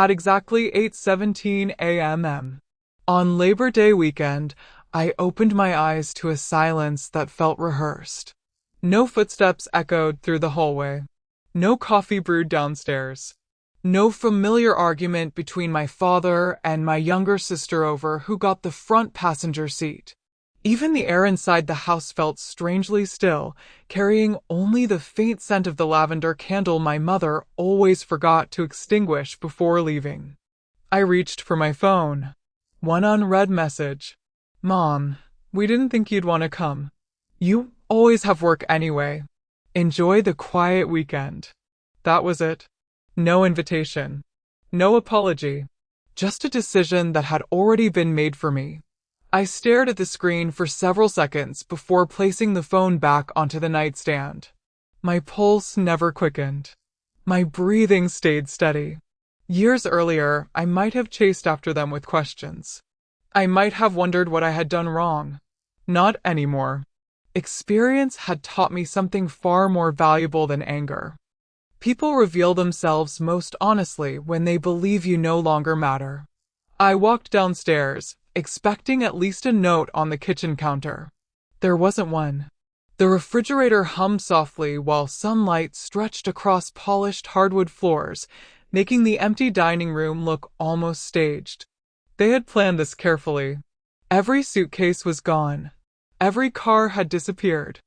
At exactly 8:17 a.m. on Labor Day weekend, I opened my eyes to a silence that felt rehearsed. No footsteps echoed through the hallway. No coffee brewed downstairs. No familiar argument between my father and my younger sister over who got the front passenger seat. Even the air inside the house felt strangely still, carrying only the faint scent of the lavender candle my mother always forgot to extinguish before leaving. I reached for my phone. One unread message. Mom, we didn't think you'd want to come. You always have work anyway. Enjoy the quiet weekend. That was it. No invitation. No apology. Just a decision that had already been made for me. I stared at the screen for several seconds before placing the phone back onto the nightstand. My pulse never quickened. My breathing stayed steady. Years earlier, I might have chased after them with questions. I might have wondered what I had done wrong. Not anymore. Experience had taught me something far more valuable than anger. People reveal themselves most honestly when they believe you no longer matter. I walked downstairs, expecting at least a note on the kitchen counter. There wasn't one. The refrigerator hummed softly while sunlight stretched across polished hardwood floors, making the empty dining room look almost staged. They had planned this carefully. Every suitcase was gone. Every car had disappeared.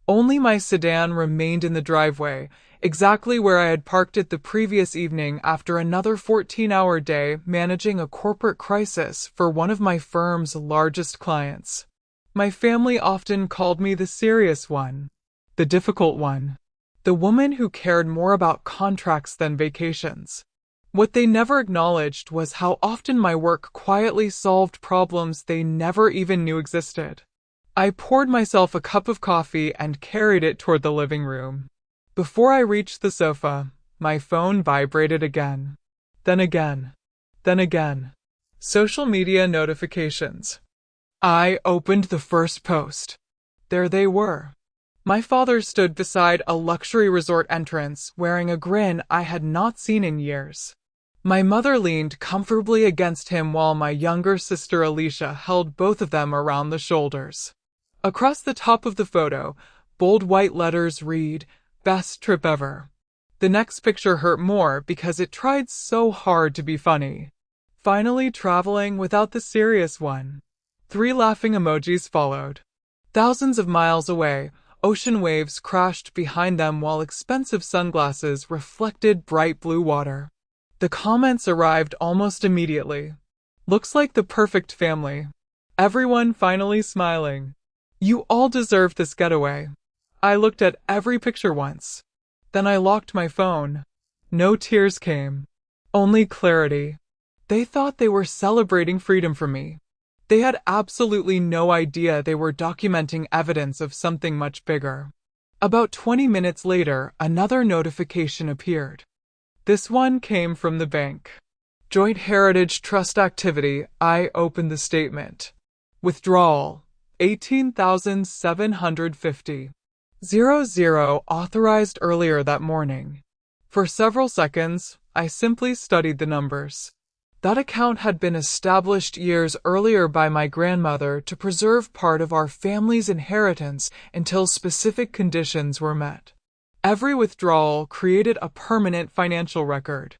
Only my sedan remained in the driveway, exactly where I had parked it the previous evening after another 14-hour day managing a corporate crisis for one of my firm's largest clients. My family often called me the serious one, the difficult one, the woman who cared more about contracts than vacations. What they never acknowledged was how often my work quietly solved problems they never even knew existed. I poured myself a cup of coffee and carried it toward the living room. Before I reached the sofa, my phone vibrated again. Then again. Then again. Social media notifications. I opened the first post. There they were. My father stood beside a luxury resort entrance, wearing a grin I had not seen in years. My mother leaned comfortably against him while my younger sister Alicia held both of them around the shoulders. Across the top of the photo, bold white letters read, "Best trip ever." The next picture hurt more because it tried so hard to be funny. Finally traveling without the serious one. 3 laughing emojis followed. Thousands of miles away, ocean waves crashed behind them while expensive sunglasses reflected bright blue water. The comments arrived almost immediately. Looks like the perfect family. Everyone finally smiling. You all deserve this getaway. I looked at every picture once. Then I locked my phone. No tears came. Only clarity. They thought they were celebrating freedom for me. They had absolutely no idea they were documenting evidence of something much bigger. About 20 minutes later, another notification appeared. This one came from the bank. Joint Heritage Trust Activity. I opened the statement. Withdrawal. 18,750. 00 authorized earlier that morning. For several seconds, I simply studied the numbers. That account had been established years earlier by my grandmother to preserve part of our family's inheritance until specific conditions were met. Every withdrawal created a permanent financial record.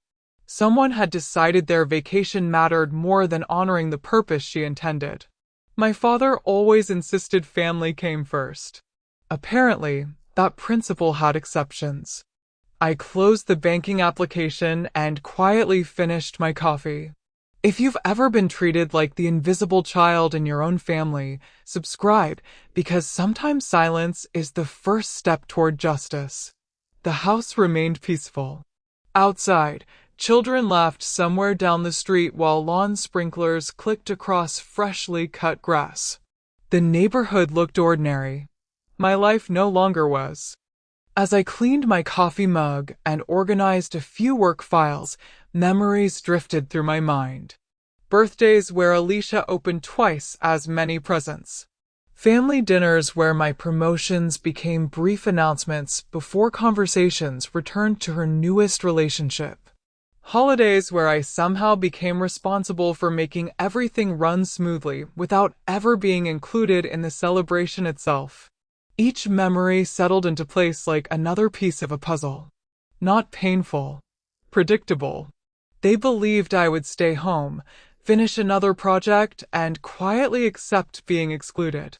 Someone had decided their vacation mattered more than honoring the purpose she intended. My father always insisted family came first. Apparently, that principle had exceptions. I closed the banking application and quietly finished my coffee. If you've ever been treated like the invisible child in your own family, subscribe, because sometimes silence is the first step toward justice. The house remained peaceful. Outside, children laughed somewhere down the street while lawn sprinklers clicked across freshly cut grass. The neighborhood looked ordinary. My life no longer was. As I cleaned my coffee mug and organized a few work files, memories drifted through my mind. Birthdays where Alicia opened twice as many presents. Family dinners where my promotions became brief announcements before conversations returned to her newest relationship. Holidays where I somehow became responsible for making everything run smoothly without ever being included in the celebration itself. Each memory settled into place like another piece of a puzzle. Not painful. Predictable. They believed I would stay home, finish another project, and quietly accept being excluded.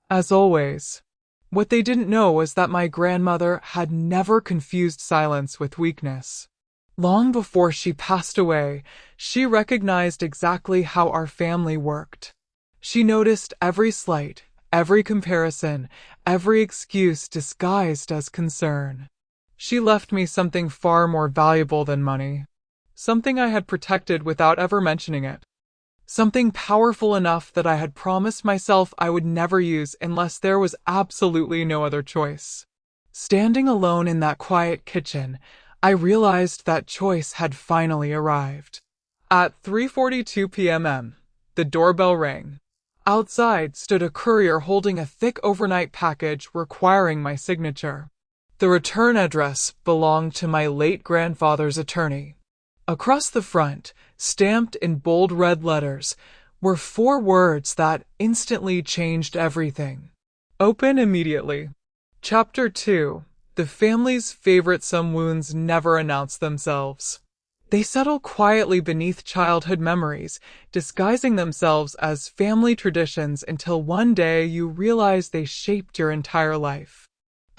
As always. What they didn't know was that my grandmother had never confused silence with weakness. Long before she passed away, she recognized exactly how our family worked. She noticed every slight, every comparison, every excuse disguised as concern. She left me something far more valuable than money. Something I had protected without ever mentioning it. Something powerful enough that I had promised myself I would never use unless there was absolutely no other choice. Standing alone in that quiet kitchen, I realized that choice had finally arrived. At 3:42 p.m., the doorbell rang. Outside stood a courier holding a thick overnight package requiring my signature. The return address belonged to my late grandfather's attorney. Across the front, stamped in bold red letters, were 4 words that instantly changed everything. Open immediately. Chapter 2. The family's favorite some wounds never announce themselves. They settle quietly beneath childhood memories, disguising themselves as family traditions until one day you realize they shaped your entire life.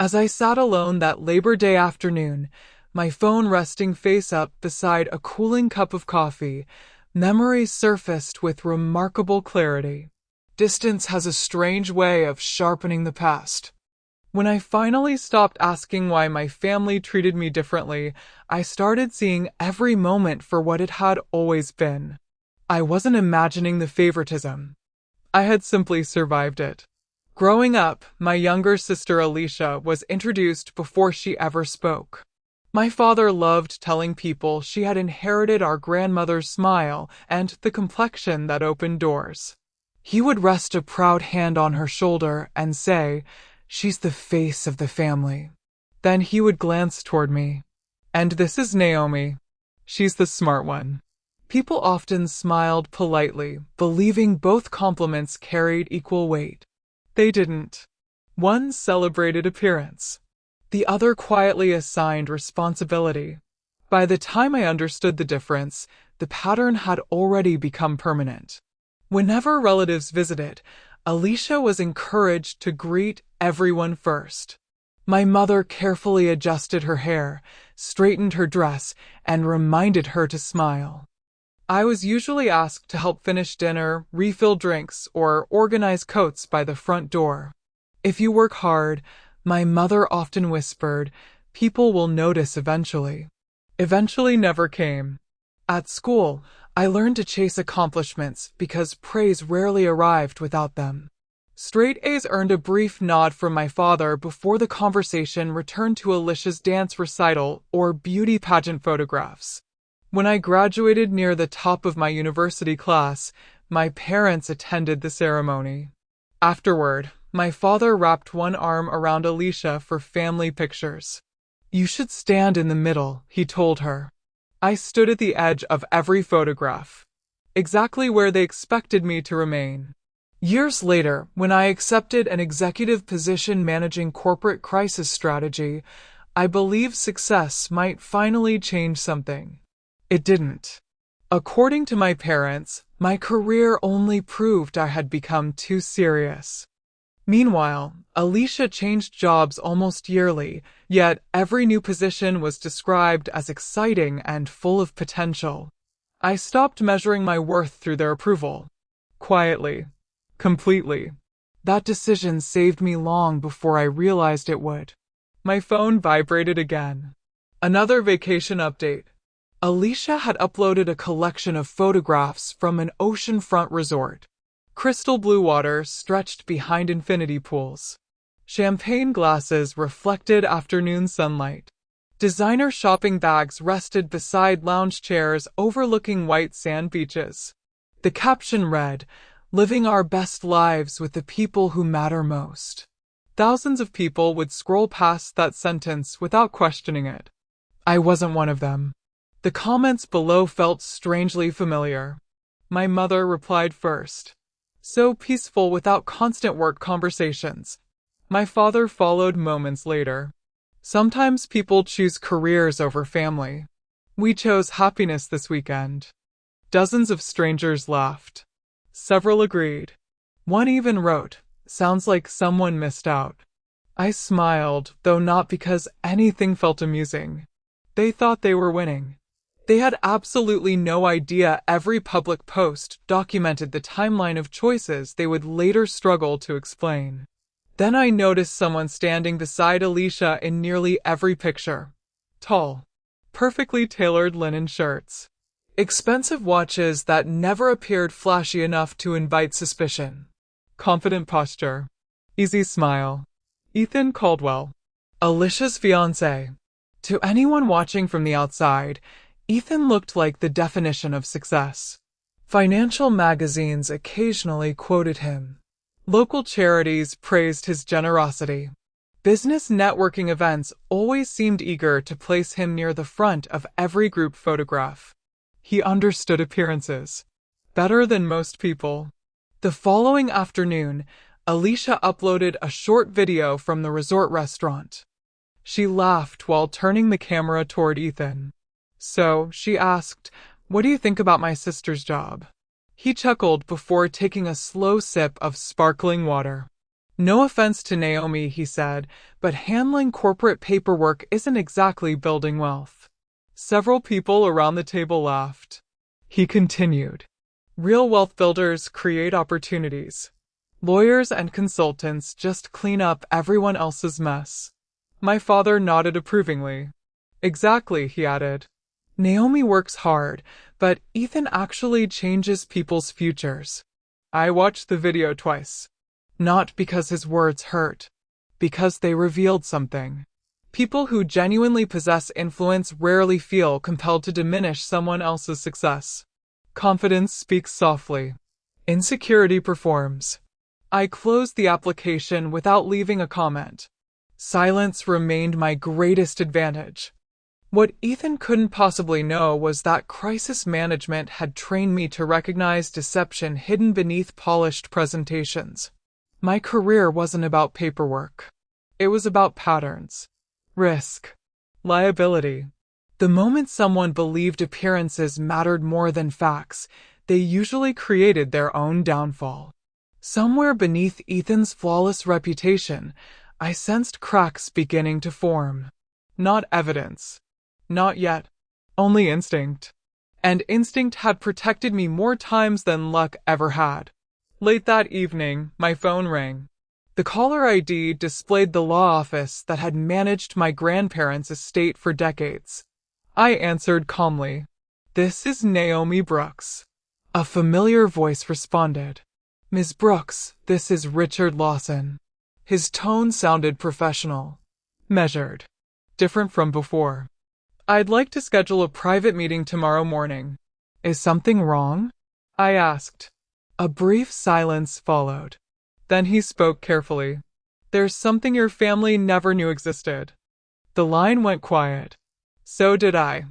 As I sat alone that Labor Day afternoon, my phone resting face up beside a cooling cup of coffee, memories surfaced with remarkable clarity. Distance has a strange way of sharpening the past. When I finally stopped asking why my family treated me differently, I started seeing every moment for what it had always been. I wasn't imagining the favoritism. I had simply survived it. Growing up, my younger sister Alicia was introduced before she ever spoke. My father loved telling people she had inherited our grandmother's smile and the complexion that opened doors. He would rest a proud hand on her shoulder and say, "She's the face of the family." Then he would glance toward me. "And this is Naomi. She's the smart one." People often smiled politely, believing both compliments carried equal weight. They didn't. One celebrated appearance. The other quietly assigned responsibility. By the time I understood the difference, the pattern had already become permanent. Whenever relatives visited, Alicia was encouraged to greet everyone first. My mother carefully adjusted her hair, straightened her dress, and reminded her to smile. I was usually asked to help finish dinner, refill drinks, or organize coats by the front door. If you work hard, my mother often whispered, people will notice eventually. Eventually never came. At school, I learned to chase accomplishments because praise rarely arrived without them. Straight A's earned a brief nod from my father before the conversation returned to Alicia's dance recital or beauty pageant photographs. When I graduated near the top of my university class, my parents attended the ceremony. Afterward, my father wrapped one arm around Alicia for family pictures. "You should stand in the middle," he told her. I stood at the edge of every photograph, exactly where they expected me to remain. Years later, when I accepted an executive position managing corporate crisis strategy, I believed success might finally change something. It didn't. According to my parents, my career only proved I had become too serious. Meanwhile, Alicia changed jobs almost yearly, yet every new position was described as exciting and full of potential. I stopped measuring my worth through their approval. Quietly. Completely. That decision saved me long before I realized it would. My phone vibrated again. Another vacation update. Alicia had uploaded a collection of photographs from an oceanfront resort. Crystal blue water stretched behind infinity pools. Champagne glasses reflected afternoon sunlight. Designer shopping bags rested beside lounge chairs overlooking white sand beaches. The caption read, "Living our best lives with the people who matter most." Thousands of people would scroll past that sentence without questioning it. I wasn't one of them. The comments below felt strangely familiar. My mother replied first. So peaceful without constant work conversations. My father followed moments later. Sometimes people choose careers over family. We chose happiness this weekend. Dozens of strangers laughed. Several agreed. One even wrote, "Sounds like someone missed out." I smiled, though not because anything felt amusing. They thought they were winning. They had absolutely no idea every public post documented the timeline of choices they would later struggle to explain. Then I noticed someone standing beside Alicia in nearly every picture. Tall, perfectly tailored linen shirts. Expensive watches that never appeared flashy enough to invite suspicion. Confident posture. Easy smile. Ethan Caldwell. Alicia's fiancé. To anyone watching from the outside, Ethan looked like the definition of success. Financial magazines occasionally quoted him. Local charities praised his generosity. Business networking events always seemed eager to place him near the front of every group photograph. He understood appearances better than most people. The following afternoon, Alicia uploaded a short video from the resort restaurant. She laughed while turning the camera toward Ethan. So, she asked, "What do you think about my sister's job?" He chuckled before taking a slow sip of sparkling water. "No offense to Naomi," he said, "but handling corporate paperwork isn't exactly building wealth." Several people around the table laughed. He continued, "Real wealth builders create opportunities. Lawyers and consultants just clean up everyone else's mess." My father nodded approvingly. "Exactly," he added. "Naomi works hard, but Ethan actually changes people's futures." I watched the video twice. Not because his words hurt, because they revealed something. People who genuinely possess influence rarely feel compelled to diminish someone else's success. Confidence speaks softly. Insecurity performs. I closed the application without leaving a comment. Silence remained my greatest advantage. What Ethan couldn't possibly know was that crisis management had trained me to recognize deception hidden beneath polished presentations. My career wasn't about paperwork. It was about patterns, risk, liability. The moment someone believed appearances mattered more than facts, they usually created their own downfall. Somewhere beneath Ethan's flawless reputation, I sensed cracks beginning to form. Not evidence. Not yet. Only instinct. And instinct had protected me more times than luck ever had. Late that evening, my phone rang. The caller ID displayed the law office that had managed my grandparents' estate for decades. I answered calmly. "This is Naomi Brooks." A familiar voice responded. "Ms. Brooks, this is Richard Lawson." His tone sounded professional, measured, different from before. "I'd like to schedule a private meeting tomorrow morning." "Is something wrong?" I asked. A brief silence followed. Then he spoke carefully. "There's something your family never knew existed." The line went quiet. So did I.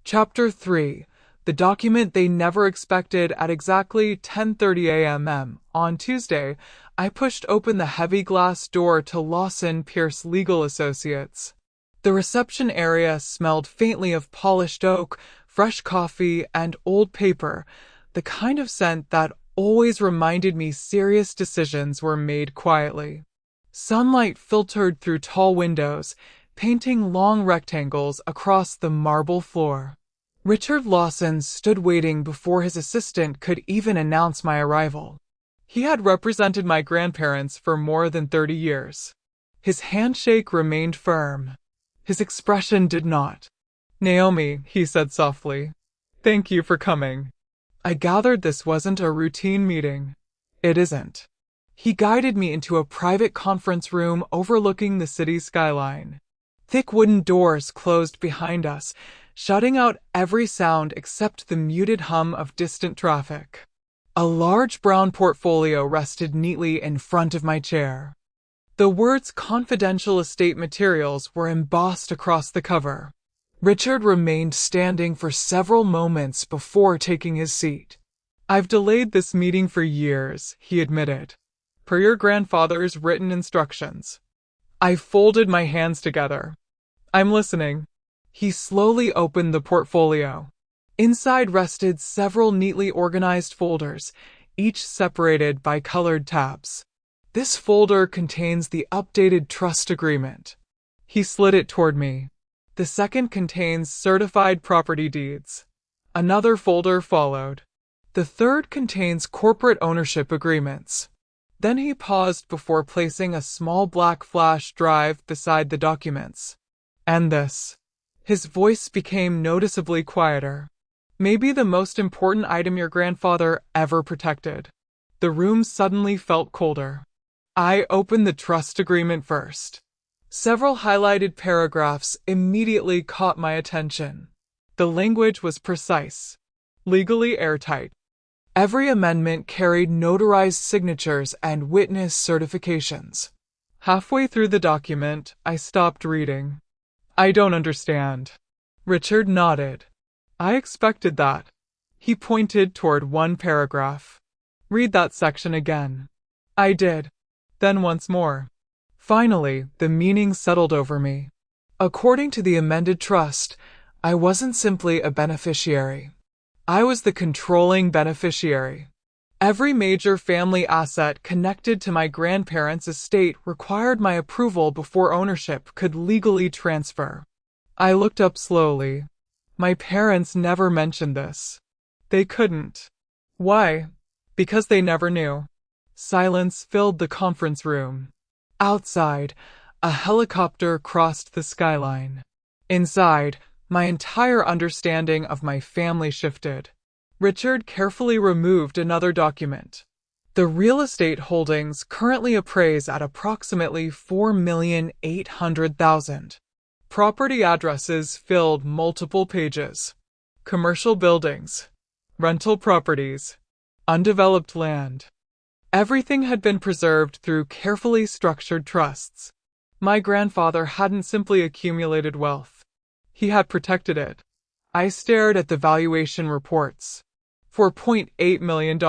Chapter 3. The document they never expected. At exactly 10:30 a.m. on Tuesday, I pushed open the heavy glass door to Lawson Pierce Legal Associates. The reception area smelled faintly of polished oak, fresh coffee, and old paper, the kind of scent that always reminded me serious decisions were made quietly. Sunlight filtered through tall windows, painting long rectangles across the marble floor. Richard Lawson stood waiting before his assistant could even announce my arrival. He had represented my grandparents for more than 30 years. His handshake remained firm. His expression did not. "Naomi," he said softly. "Thank you for coming." I gathered this wasn't a routine meeting. It isn't. He guided me into a private conference room overlooking the city skyline. Thick wooden doors closed behind us, shutting out every sound except the muted hum of distant traffic. A large brown portfolio rested neatly in front of my chair. The words "Confidential Estate Materials" were embossed across the cover. Richard remained standing for several moments before taking his seat. "I've delayed this meeting for years," he admitted, "per your grandfather's written instructions." I folded my hands together. "I'm listening." He slowly opened the portfolio. Inside rested several neatly organized folders, each separated by colored tabs. "This folder contains the updated trust agreement." He slid it toward me. "The second contains certified property deeds." Another folder followed. "The third contains corporate ownership agreements." Then he paused before placing a small black flash drive beside the documents. "And this." His voice became noticeably quieter. "Maybe the most important item your grandfather ever protected." The room suddenly felt colder. I opened the trust agreement first. Several highlighted paragraphs immediately caught my attention. The language was precise, legally airtight. Every amendment carried notarized signatures and witness certifications. Halfway through the document, I stopped reading. "I don't understand." Richard nodded. "I expected that." He pointed toward one paragraph. "Read that section again." I did. Then once more. Finally, the meaning settled over me. According to the amended trust, I wasn't simply a beneficiary. I was the controlling beneficiary. Every major family asset connected to my grandparents' estate required my approval before ownership could legally transfer. I looked up slowly. My parents never mentioned this. They couldn't. Why? Because they never knew. Silence filled the conference room. Outside, a helicopter crossed the skyline. Inside, my entire understanding of my family shifted. Richard carefully removed another document. "The real estate holdings currently appraise at approximately $4,800,000. Property addresses filled multiple pages. Commercial buildings, rental properties, undeveloped land. Everything had been preserved through carefully structured trusts. My grandfather hadn't simply accumulated wealth. He had protected it." I stared at the valuation reports. $4.8 million.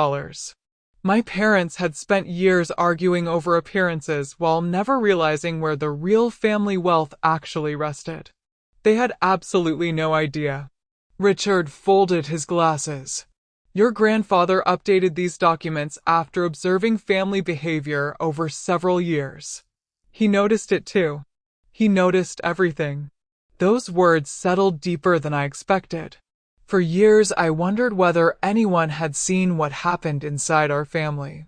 My parents had spent years arguing over appearances while never realizing where the real family wealth actually rested. They had absolutely no idea. Richard folded his glasses. "Your grandfather updated these documents after observing family behavior over several years. He noticed it too. He noticed everything." Those words settled deeper than I expected. For years I wondered whether anyone had seen what happened inside our family.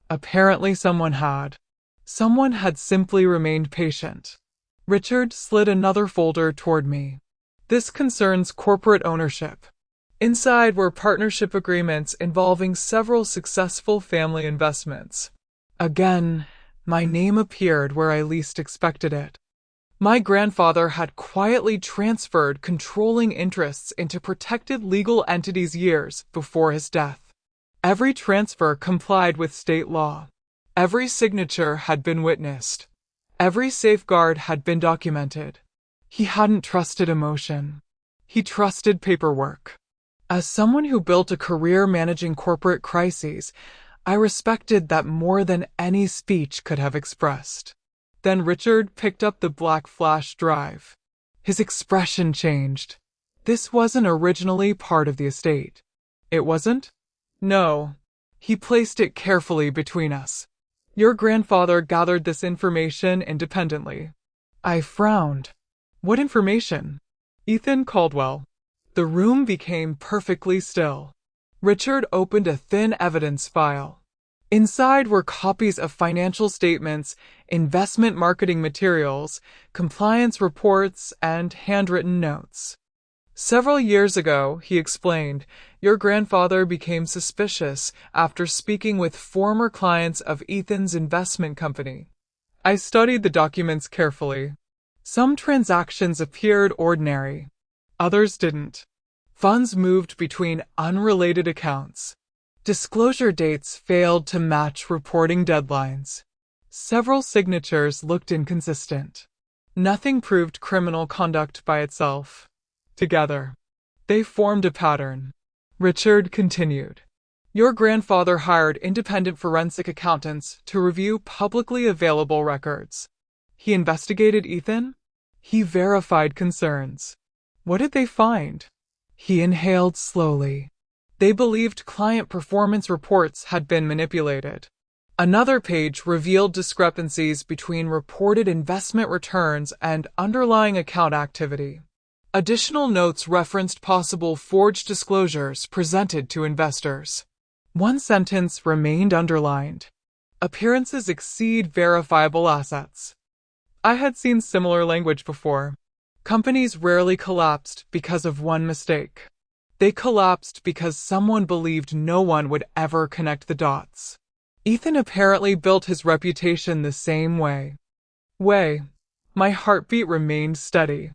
Apparently someone had. Someone had simply remained patient. Richard slid another folder toward me. "This concerns corporate ownership." Inside were partnership agreements involving several successful family investments. Again, my name appeared where I least expected it. My grandfather had quietly transferred controlling interests into protected legal entities years before his death. Every transfer complied with state law. Every signature had been witnessed. Every safeguard had been documented. He hadn't trusted emotion. He trusted paperwork. As someone who built a career managing corporate crises, I respected that more than any speech could have expressed. Then Richard picked up the black flash drive. His expression changed. "This wasn't originally part of the estate." "It wasn't?" "No." He placed it carefully between us. "Your grandfather gathered this information independently." I frowned. "What information?" "Ethan Caldwell." The room became perfectly still. Richard opened a thin evidence file. Inside were copies of financial statements, investment marketing materials, compliance reports, and handwritten notes. "Several years ago," he explained, "your grandfather became suspicious after speaking with former clients of Ethan's investment company." I studied the documents carefully. Some transactions appeared ordinary. Others didn't. Funds moved between unrelated accounts. Disclosure dates failed to match reporting deadlines. Several signatures looked inconsistent. Nothing proved criminal conduct by itself. Together, they formed a pattern. Richard continued. Your grandfather hired independent forensic accountants to review publicly available records. He investigated Ethan. He verified concerns. What did they find? He inhaled slowly. They believed client performance reports had been manipulated. Another page revealed discrepancies between reported investment returns and underlying account activity. Additional notes referenced possible forged disclosures presented to investors. One sentence remained underlined. Appearances exceed verifiable assets. I had seen similar language before. Companies rarely collapsed because of one mistake. They collapsed because someone believed no one would ever connect the dots. Ethan apparently built his reputation the same way. My heartbeat remained steady.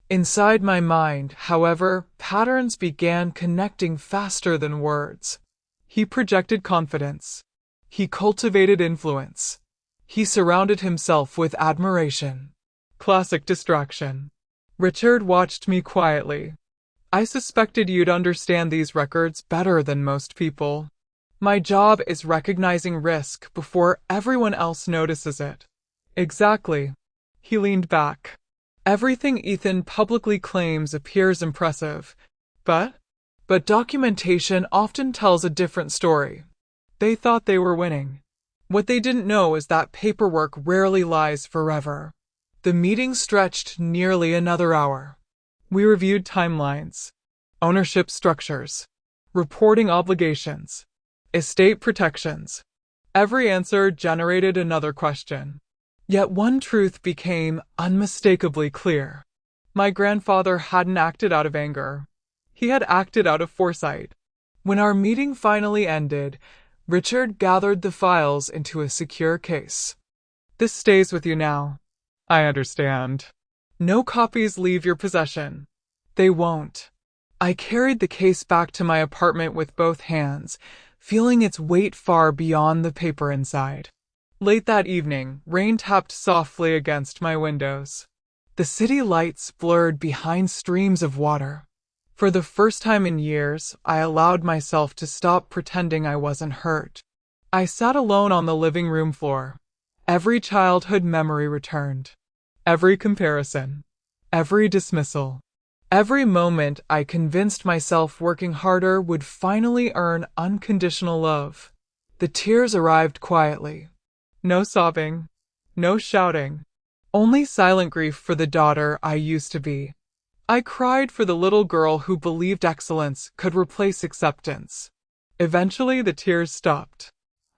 Inside my mind, however, patterns began connecting faster than words. He projected confidence. He cultivated influence. He surrounded himself with admiration. Classic distraction. Richard watched me quietly. I suspected you'd understand these records better than most people. My job is recognizing risk before everyone else notices it. Exactly. He leaned back. Everything Ethan publicly claims appears impressive, but documentation often tells a different story. They thought they were winning. What they didn't know is that paperwork rarely lies forever. The meeting stretched nearly another hour. We reviewed timelines, ownership structures, reporting obligations, estate protections. Every answer generated another question. Yet one truth became unmistakably clear. My grandfather hadn't acted out of anger. He had acted out of foresight. When our meeting finally ended, Richard gathered the files into a secure case. This stays with you now. I understand. No copies leave your possession. They won't. I carried the case back to my apartment with both hands, feeling its weight far beyond the paper inside. Late that evening, rain tapped softly against my windows. The city lights blurred behind streams of water. For the first time in years, I allowed myself to stop pretending I wasn't hurt. I sat alone on the living room floor. Every childhood memory returned. Every comparison. Every dismissal. Every moment I convinced myself working harder would finally earn unconditional love. The tears arrived quietly. No sobbing. No shouting. Only silent grief for the daughter I used to be. I cried for the little girl who believed excellence could replace acceptance. Eventually the tears stopped.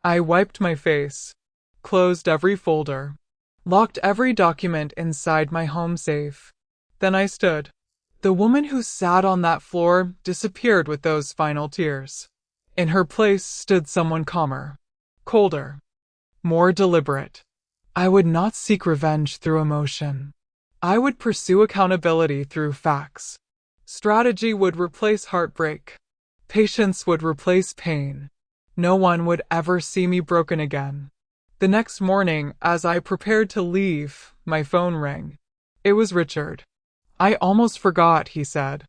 I wiped my face, closed every folder, locked every document inside my home safe. Then I stood. The woman who sat on that floor disappeared with those final tears. In her place stood someone calmer, colder, more deliberate. I would not seek revenge through emotion. I would pursue accountability through facts. Strategy would replace heartbreak. Patience would replace pain. No one would ever see me broken again. The next morning, as I prepared to leave, my phone rang. It was Richard. I almost forgot, he said.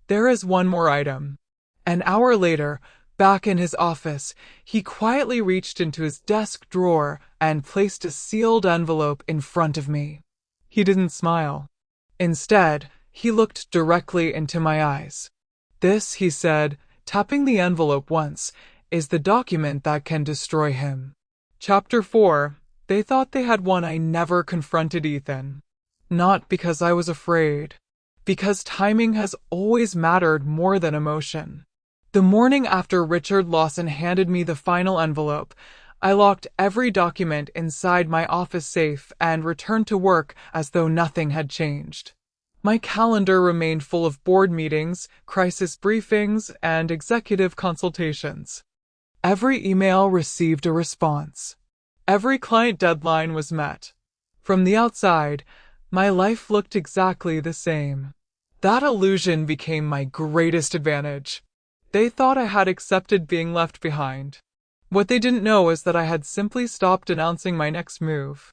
There is one more item. An hour later, back in his office, he quietly reached into his desk drawer and placed a sealed envelope in front of me. He didn't smile. Instead, he looked directly into my eyes. This, he said, tapping the envelope once, is the document that can destroy him. Chapter 4. They thought they had won. I never confronted Ethan. Not because I was afraid. Because timing has always mattered more than emotion. The morning after Richard Lawson handed me the final envelope, I locked every document inside my office safe and returned to work as though nothing had changed. My calendar remained full of board meetings, crisis briefings, and executive consultations. Every email received a response. Every client deadline was met. From the outside, my life looked exactly the same. That illusion became my greatest advantage. They thought I had accepted being left behind. What they didn't know is that I had simply stopped announcing my next move.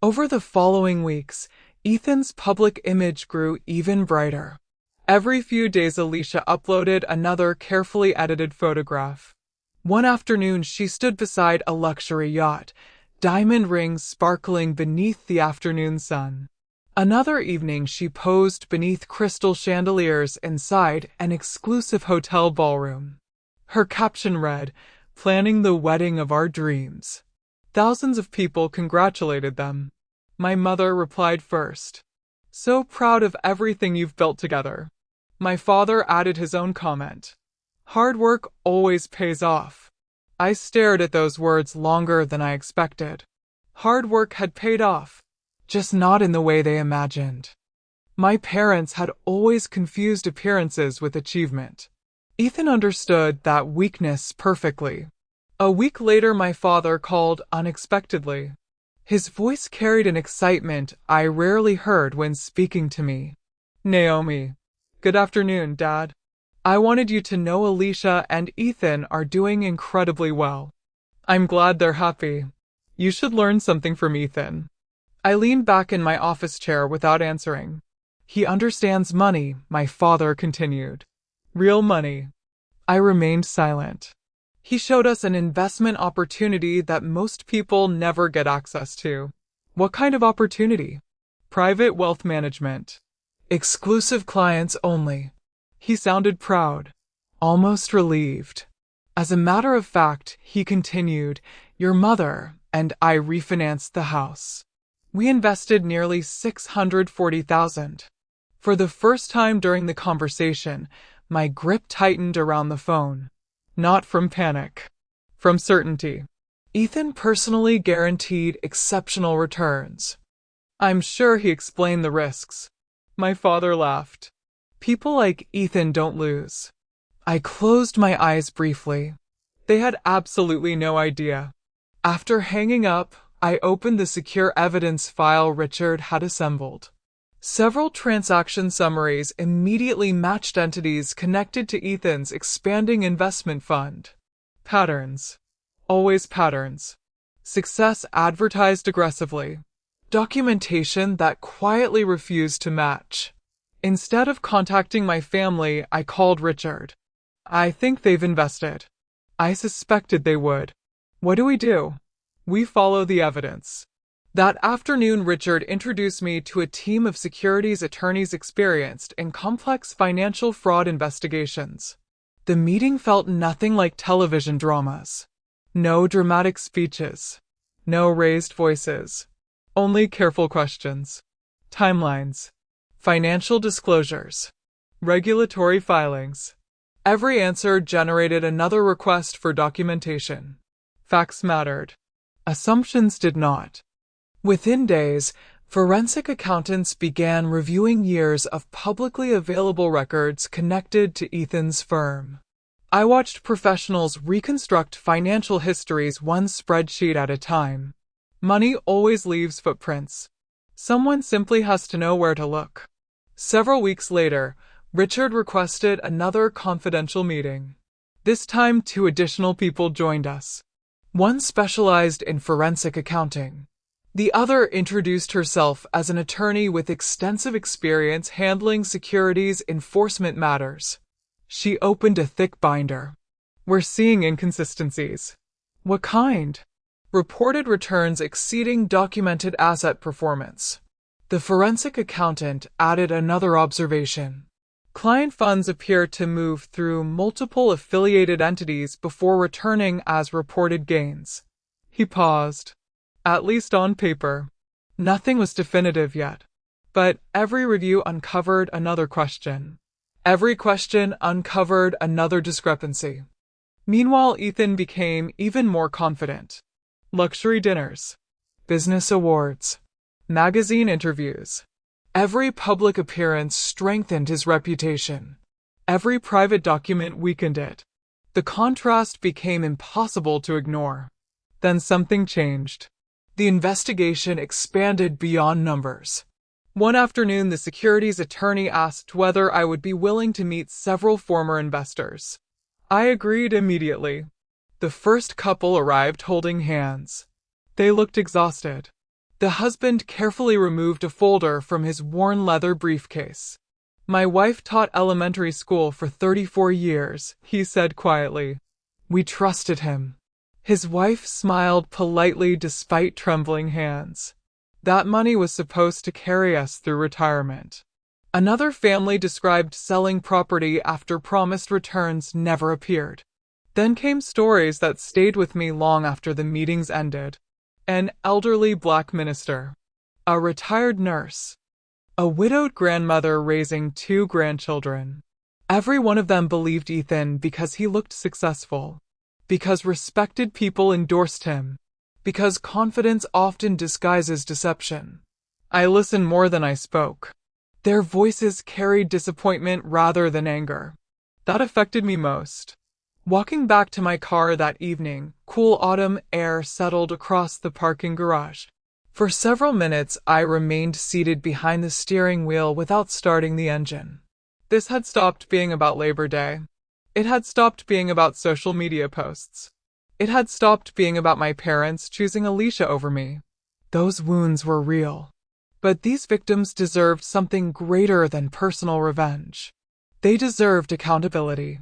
Over the following weeks, Ethan's public image grew even brighter. Every few days Alicia uploaded another carefully edited photograph. One afternoon she stood beside a luxury yacht, diamond rings sparkling beneath the afternoon sun. Another evening she posed beneath crystal chandeliers inside an exclusive hotel ballroom. Her caption read, "Planning the wedding of our dreams." Thousands of people congratulated them. My mother replied first, "So proud of everything you've built together." My father added his own comment, "Hard work always pays off." I stared at those words longer than I expected. Hard work had paid off, just not in the way they imagined. My parents had always confused appearances with achievement. Ethan understood that weakness perfectly. A week later, my father called unexpectedly. His voice carried an excitement I rarely heard when speaking to me. "Naomi. Good afternoon, Dad. I wanted you to know Alicia and Ethan are doing incredibly well. I'm glad they're happy. You should learn something from Ethan." I leaned back in my office chair without answering. "He understands money," my father continued. "Real money." I remained silent. "He showed us an investment opportunity that most people never get access to." "What kind of opportunity?" "Private wealth management. Exclusive clients only." He sounded proud, almost relieved. As a matter of fact, he continued, "Your mother and I refinanced the house. We invested nearly $640,000. For the first time during the conversation, my grip tightened around the phone. Not from panic, from certainty. Ethan personally guaranteed exceptional returns. I'm sure he explained the risks. My father laughed. People like Ethan don't lose. I closed my eyes briefly. They had absolutely no idea. After hanging up, I opened the secure evidence file Richard had assembled. Several transaction summaries immediately matched entities connected to Ethan's expanding investment fund. Patterns. Always patterns. Success advertised aggressively. Documentation that quietly refused to match. Instead of contacting my family, I called Richard. "I think they've invested." I suspected they would. "What do we do?" "We follow the evidence." That afternoon, Richard introduced me to a team of securities attorneys experienced in complex financial fraud investigations. The meeting felt nothing like television dramas. No dramatic speeches. No raised voices. Only careful questions. Timelines. Financial disclosures. Regulatory filings. Every answer generated another request for documentation. Facts mattered. Assumptions did not. Within days, forensic accountants began reviewing years of publicly available records connected to Ethan's firm. I watched professionals reconstruct financial histories one spreadsheet at a time. Money always leaves footprints. Someone simply has to know where to look. Several weeks later, Richard requested another confidential meeting. This time, 2 additional people joined us. One specialized in forensic accounting. The other introduced herself as an attorney with extensive experience handling securities enforcement matters. She opened a thick binder. "We're seeing inconsistencies." "What kind?" "Reported returns exceeding documented asset performance." The forensic accountant added another observation. "Client funds appear to move through multiple affiliated entities before returning as reported gains." He paused. "At least on paper." Nothing was definitive yet. But every review uncovered another question. Every question uncovered another discrepancy. Meanwhile, Ethan became even more confident. Luxury dinners. Business awards. Magazine interviews. Every public appearance strengthened his reputation. Every private document weakened it. The contrast became impossible to ignore. Then something changed. The investigation expanded beyond numbers. One afternoon, the securities attorney asked whether I would be willing to meet several former investors. I agreed immediately. The first couple arrived holding hands. They looked exhausted. The husband carefully removed a folder from his worn leather briefcase. My wife taught elementary school for 34 years, he said quietly. We trusted him. His wife smiled politely despite trembling hands. That money was supposed to carry us through retirement. Another family described selling property after promised returns never appeared. Then came stories that stayed with me long after the meetings ended. An elderly black minister. A retired nurse. A widowed grandmother raising 2 grandchildren. Every one of them believed Ethan because he looked successful. Because respected people endorsed him. Because confidence often disguises deception. I listened more than I spoke. Their voices carried disappointment rather than anger. That affected me most. Walking back to my car that evening, cool autumn air settled across the parking garage. For several minutes, I remained seated behind the steering wheel without starting the engine. This had stopped being about Labor Day. It had stopped being about social media posts. It had stopped being about my parents choosing Alicia over me. Those wounds were real. But these victims deserved something greater than personal revenge. They deserved accountability.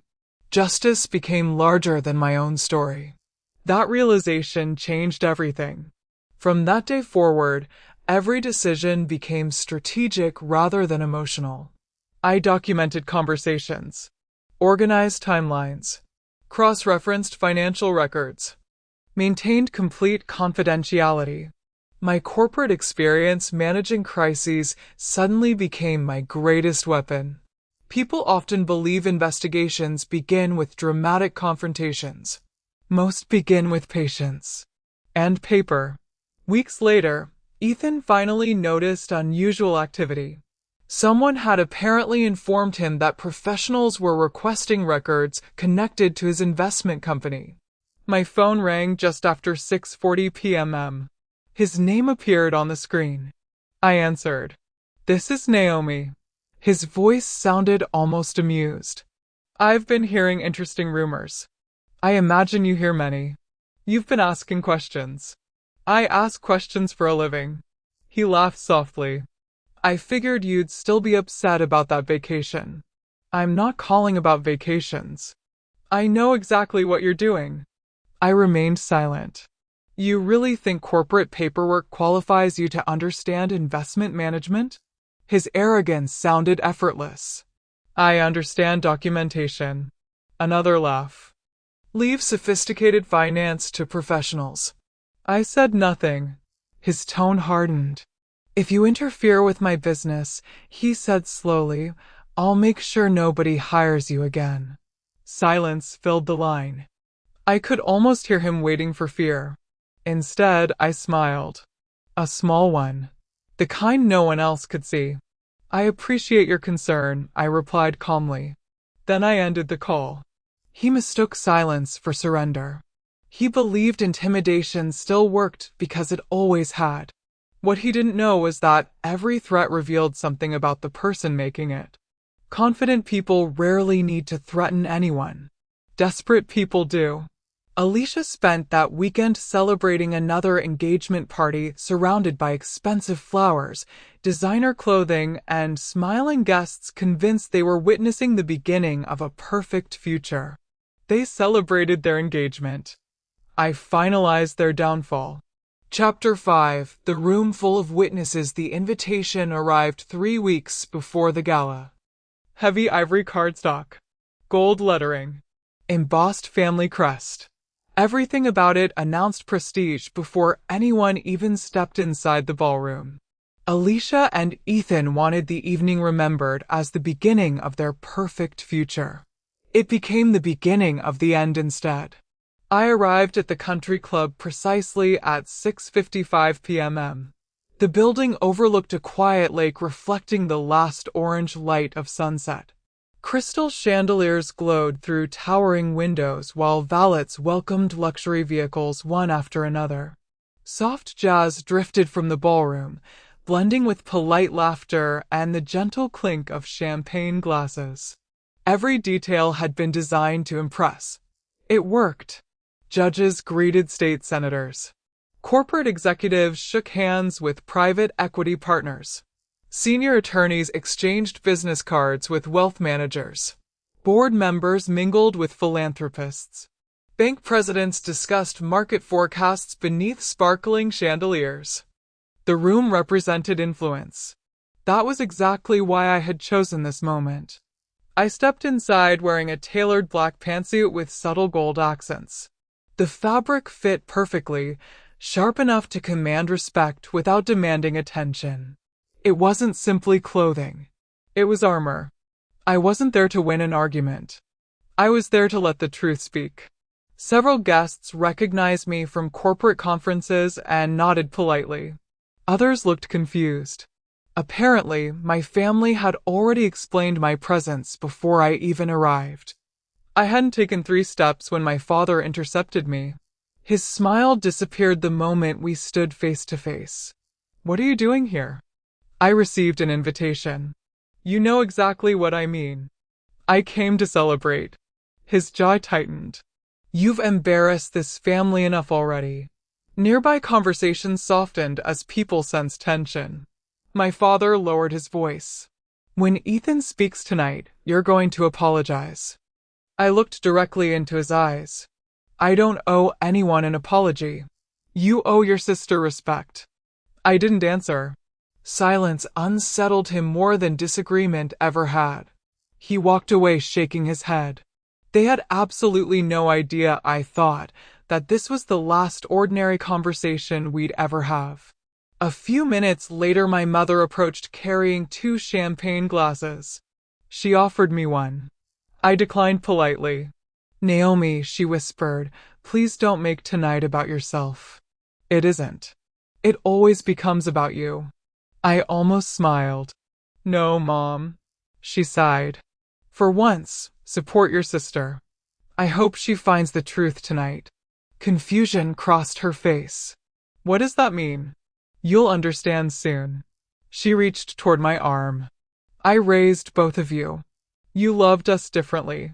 Justice became larger than my own story. That realization changed everything. From that day forward, every decision became strategic rather than emotional. I documented conversations, organized timelines, cross-referenced financial records, maintained complete confidentiality. My corporate experience managing crises suddenly became my greatest weapon. People often believe investigations begin with dramatic confrontations. Most begin with patience and paper. Weeks later, Ethan finally noticed unusual activity. Someone had apparently informed him that professionals were requesting records connected to his investment company. My phone rang just after 6:40 p.m. His name appeared on the screen. I answered. This is Naomi. His voice sounded almost amused. I've been hearing interesting rumors. I imagine you hear many. You've been asking questions. I ask questions for a living. He laughed softly. I figured you'd still be upset about that vacation. I'm not calling about vacations. I know exactly what you're doing. I remained silent. You really think corporate paperwork qualifies you to understand investment management? His arrogance sounded effortless. I understand documentation. Another laugh. Leave sophisticated finance to professionals. I said nothing. His tone hardened. If you interfere with my business, he said slowly, I'll make sure nobody hires you again. Silence filled the line. I could almost hear him waiting for fear. Instead, I smiled. A small one. The kind no one else could see. I appreciate your concern, I replied calmly. Then I ended the call. He mistook silence for surrender. He believed intimidation still worked because it always had. What he didn't know was that every threat revealed something about the person making it. Confident people rarely need to threaten anyone. Desperate people do. Alicia spent that weekend celebrating another engagement party surrounded by expensive flowers, designer clothing, and smiling guests convinced they were witnessing the beginning of a perfect future. They celebrated their engagement. I finalized their downfall. Chapter 5. The room full of witnesses. The invitation arrived 3 weeks before the gala. Heavy ivory cardstock. Gold lettering. Embossed family crest. Everything about it announced prestige before anyone even stepped inside the ballroom. Alicia and Ethan wanted the evening remembered as the beginning of their perfect future. It became the beginning of the end instead. I arrived at the country club precisely at 6:55 p.m. The building overlooked a quiet lake reflecting the last orange light of sunset. Crystal chandeliers glowed through towering windows while valets welcomed luxury vehicles one after another. Soft jazz drifted from the ballroom, blending with polite laughter and the gentle clink of champagne glasses. Every detail had been designed to impress. It worked. Judges greeted state senators. Corporate executives shook hands with private equity partners. Senior attorneys exchanged business cards with wealth managers. Board members mingled with philanthropists. Bank presidents discussed market forecasts beneath sparkling chandeliers. The room represented influence. That was exactly why I had chosen this moment. I stepped inside wearing a tailored black pantsuit with subtle gold accents. The fabric fit perfectly, sharp enough to command respect without demanding attention. It wasn't simply clothing. It was armor. I wasn't there to win an argument. I was there to let the truth speak. Several guests recognized me from corporate conferences and nodded politely. Others looked confused. Apparently, my family had already explained my presence before I even arrived. I hadn't taken 3 steps when my father intercepted me. His smile disappeared the moment we stood face to face. "What are you doing here?" I received an invitation. "You know exactly what I mean." "I came to celebrate." His jaw tightened. "You've embarrassed this family enough already." Nearby conversations softened as people sensed tension. My father lowered his voice. "When Ethan speaks tonight, you're going to apologize." I looked directly into his eyes. "I don't owe anyone an apology. You owe your sister respect." I didn't answer. Silence unsettled him more than disagreement ever had. He walked away shaking his head. They had absolutely no idea, I thought, that this was the last ordinary conversation we'd ever have. A few minutes later, my mother approached carrying 2 champagne glasses. She offered me one. I declined politely. "Naomi," she whispered, "please don't make tonight about yourself." "It isn't. It always becomes about you." I almost smiled. "No, Mom," she sighed. "For once, support your sister. I hope she finds the truth tonight." Confusion crossed her face. "What does that mean?" "You'll understand soon." She reached toward my arm. "I raised both of you. You loved us differently."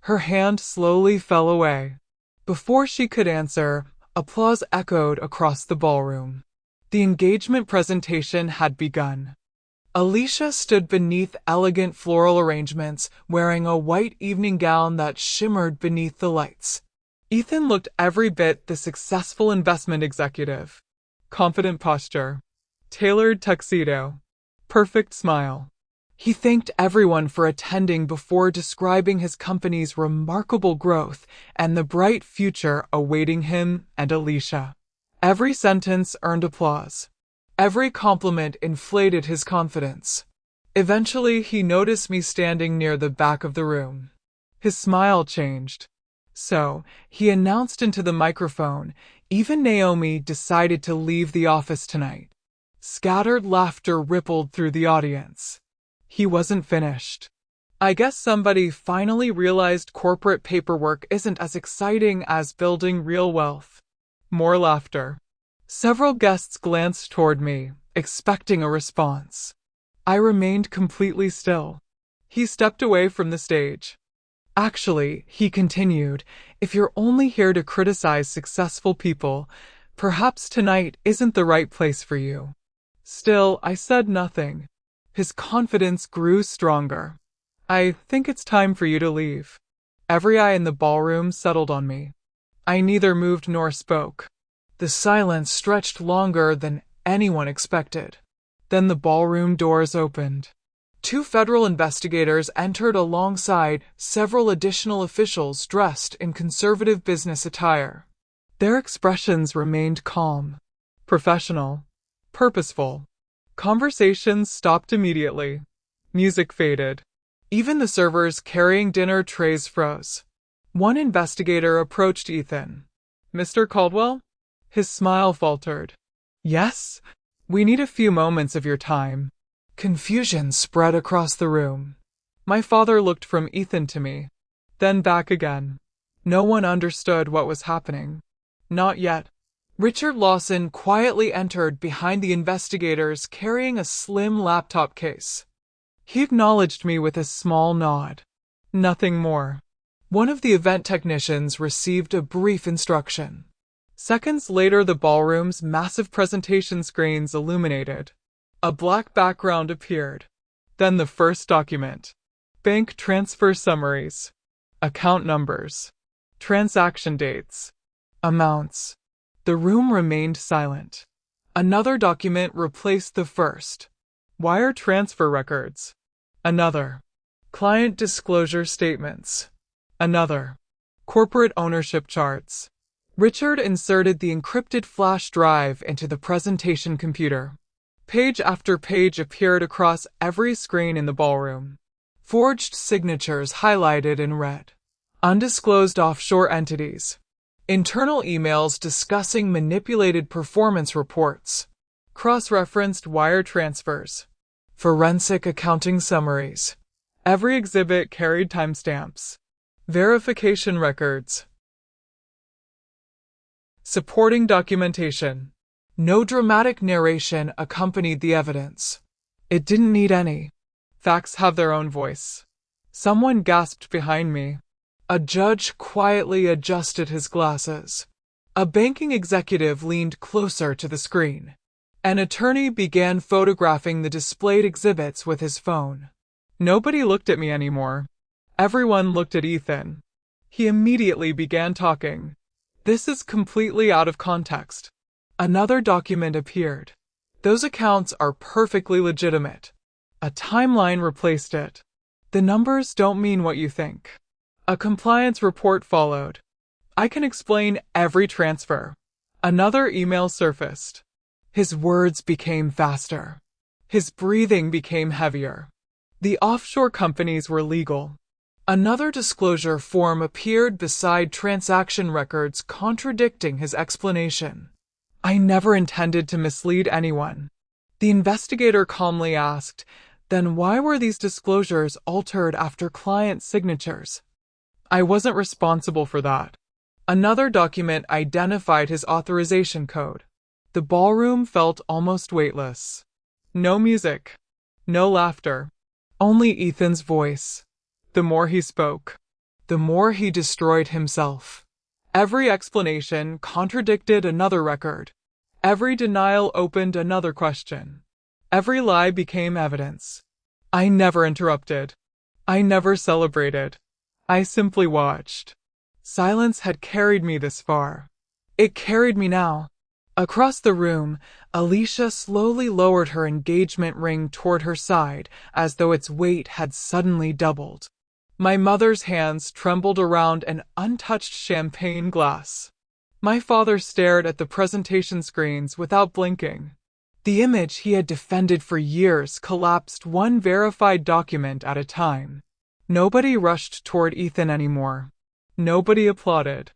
Her hand slowly fell away. Before she could answer, applause echoed across the ballroom. The engagement presentation had begun. Alicia stood beneath elegant floral arrangements, wearing a white evening gown that shimmered beneath the lights. Ethan looked every bit the successful investment executive. Confident posture. Tailored tuxedo. Perfect smile. He thanked everyone for attending before describing his company's remarkable growth and the bright future awaiting him and Alicia. Every sentence earned applause. Every compliment inflated his confidence. Eventually, he noticed me standing near the back of the room. His smile changed. "So," he announced into the microphone, "even Naomi decided to leave the office tonight." Scattered laughter rippled through the audience. He wasn't finished. "I guess somebody finally realized corporate paperwork isn't as exciting as building real wealth." More laughter. Several guests glanced toward me, expecting a response. I remained completely still. He stepped away from the stage. "Actually," he continued, "if you're only here to criticize successful people, perhaps tonight isn't the right place for you." Still, I said nothing. His confidence grew stronger. "I think it's time for you to leave." Every eye in the ballroom settled on me. I neither moved nor spoke. The silence stretched longer than anyone expected. Then the ballroom doors opened. 2 federal investigators entered alongside several additional officials dressed in conservative business attire. Their expressions remained calm, professional, purposeful. Conversations stopped immediately. Music faded. Even the servers carrying dinner trays froze. One investigator approached Ethan. "Mr. Caldwell?" His smile faltered. "Yes? We need a few moments of your time." Confusion spread across the room. My father looked from Ethan to me, then back again. No one understood what was happening. Not yet. Richard Lawson quietly entered behind the investigators carrying a slim laptop case. He acknowledged me with a small nod. Nothing more. One of the event technicians received a brief instruction. Seconds later, the ballroom's massive presentation screens illuminated. A black background appeared. Then the first document. Bank transfer summaries. Account numbers. Transaction dates. Amounts. The room remained silent. Another document replaced the first. Wire transfer records. Another. Client disclosure statements. Another. Corporate ownership charts. Richard inserted the encrypted flash drive into the presentation computer. Page after page appeared across every screen in the ballroom. Forged signatures highlighted in red. Undisclosed offshore entities. Internal emails discussing manipulated performance reports. Cross-referenced wire transfers. Forensic accounting summaries. Every exhibit carried timestamps. Verification records. Supporting documentation. No dramatic narration accompanied the evidence. It didn't need any. Facts have their own voice. Someone gasped behind me. A judge quietly adjusted his glasses. A banking executive leaned closer to the screen. An attorney began photographing the displayed exhibits with his phone. Nobody looked at me anymore. Everyone looked at Ethan. He immediately began talking. This is completely out of context. Another document appeared. Those accounts are perfectly legitimate. A timeline replaced it. The numbers don't mean what you think. A compliance report followed. I can explain every transfer. Another email surfaced. His words became faster. His breathing became heavier. The offshore companies were legal. Another disclosure form appeared beside transaction records contradicting his explanation. I never intended to mislead anyone. The investigator calmly asked, then why were these disclosures altered after client signatures? I wasn't responsible for that. Another document identified his authorization code. The ballroom felt almost weightless. No music. No laughter. Only Ethan's voice. The more he spoke, the more he destroyed himself. Every explanation contradicted another record. Every denial opened another question. Every lie became evidence. I never interrupted. I never celebrated. I simply watched. Silence had carried me this far. It carried me now. Across the room, Alicia slowly lowered her engagement ring toward her side as though its weight had suddenly doubled. My mother's hands trembled around an untouched champagne glass. My father stared at the presentation screens without blinking. The image he had defended for years collapsed one verified document at a time. Nobody rushed toward Ethan anymore. Nobody applauded.